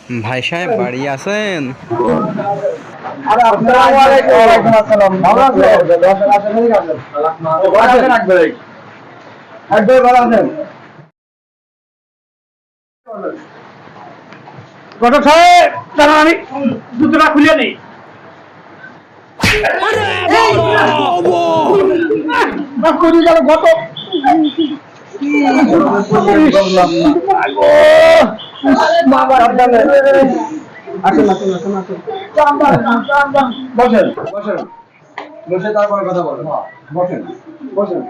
ভাই সাহেব বাড়ি আছেন? আরে আসসালামু আলাইকুম। ওয়ালাইকুম আসসালাম। ভালো আছেন? একদম ভালো আছেন। ঘটক সাহেব, দাঁড়ান আমি জুতোটা খুলে নিই। করি গেল ঘটক। বাবা সাবধানে। আসুন আসুন আসুন আসুন। বসেন বসেন বসে তারপরে কথা বলেন। বসেন বসেন।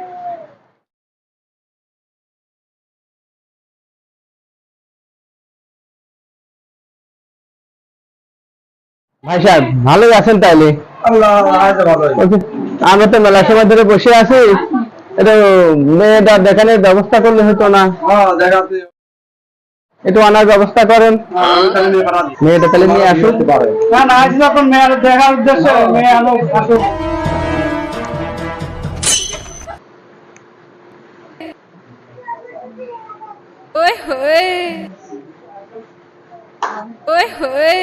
ভাই সাহেব ভালোই আছেন তাইলে? আল্লাহ আজ ভালো হয়েছে। আমরা তো মেলা সময় ধরে বসে আছি, একটু মেয়েটা দেখানোর ব্যবস্থা করলে হতো না? হ্যাঁ দেখাতে একটু আনার ব্যবস্থা করেন। মেয়েটা তাহলে নিয়ে আসুক। না না আজ যখন মেয়ের দেখার উদ্দেশ্যে মেয়ে আলো আসুক। Oi, oi. Oi, oi.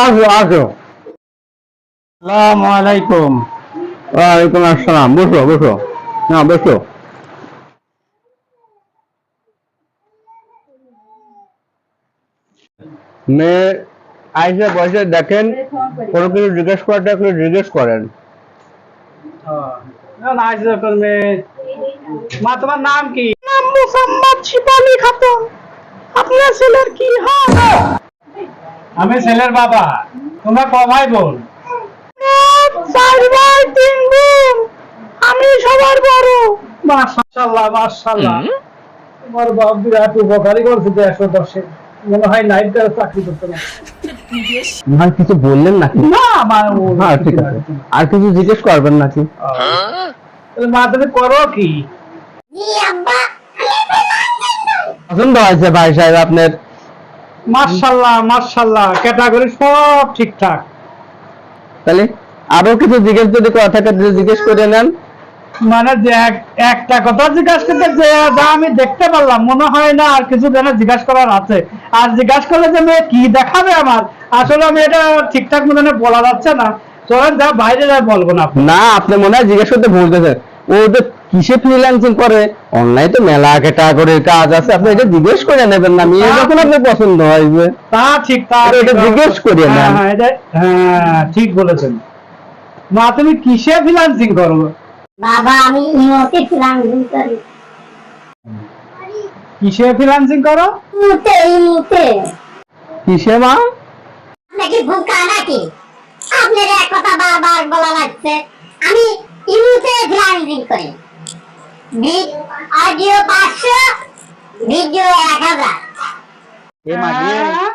আসো আসো। আসসালামু আলাইকুম। ওয়ালাইকুম আসসালাম। বসো বসো। না বসো। মেয়ে আইসে বসে দেখেন, কোনো কিছু জিজ্ঞেস করতে একটু জিজ্ঞেস করেন। না না আজ যখন মেয়ে মা তোমার নাম কি? নাম মুহাম্মদ শিবানী খাতুন। আপনার ছেলের কি হয়? আমি ছেলের বাবা। তোমরা ক ভাই বোন? চার ভাই তিন বোন। আমি সবার বড়। মাশাআল্লাহ মাশাআল্লাহ। তোমার বাপ বিরাট উপকারী করছে 110 মনে হয় নাইট চাকরি করতে না। ভাই কিছু বললেন নাকি? না আমার হ্যাঁ ঠিক আছে, আর কিছু জিজ্ঞেস করবেন নাকি? মা তুমি করো কি? পছন্দ হয়েছে ভাই সাহেব আপনার? মাশাআল্লাহ মাশাআল্লাহ, ক্যাটাগরি সব ঠিকঠাক। তাহলে আরো কিছু জিজ্ঞেস যদি করা থাকে জিজ্ঞেস করে নেন। মানে যে একটা কথা জিজ্ঞাসা করতে যে যা আমি দেখতে পারলাম মনে হয় না আর কিছু যেন জিজ্ঞাসা করার আছে। আর জিজ্ঞাসা করলে যে মেয়ে কি দেখাবে আমার, আসলে আমি এটা ঠিকঠাক মনে বলা যাচ্ছে না। চলেন যা বাইরে যা বলবো না আপনি। না আপনি মনে হয় জিজ্ঞেস করতে ভুলতেছেন। ও তো কিসে ফ্রিল্যান্সিং করে, অনলাইনে তো মেলা ক্যাটাগরির কাজ আছে, আপনি এটা জিজ্ঞেস করে নেবেন না। মেয়ে যখন আপনার পছন্দ হইবে তা ঠিক তা এটা জিজ্ঞেস করি না। হ্যাঁ ঠিক বলেছেন। মা তুমি কিসে ফ্রিল্যান্সিং করো? বাবা আমি ইমোতে ফ্রিল্যান্সিং করি। কিসে ফ্রিল্যান্সিং করো? ইমোতে কিসে মা? নাকি ভুকা নাকি? আপনার এক কথা বারবার বলা লাগছে। আমি ইমোতে ফ্রিল্যান্সিং করি। Audio 500, video 1000। এ মাগে হ্যাঁ?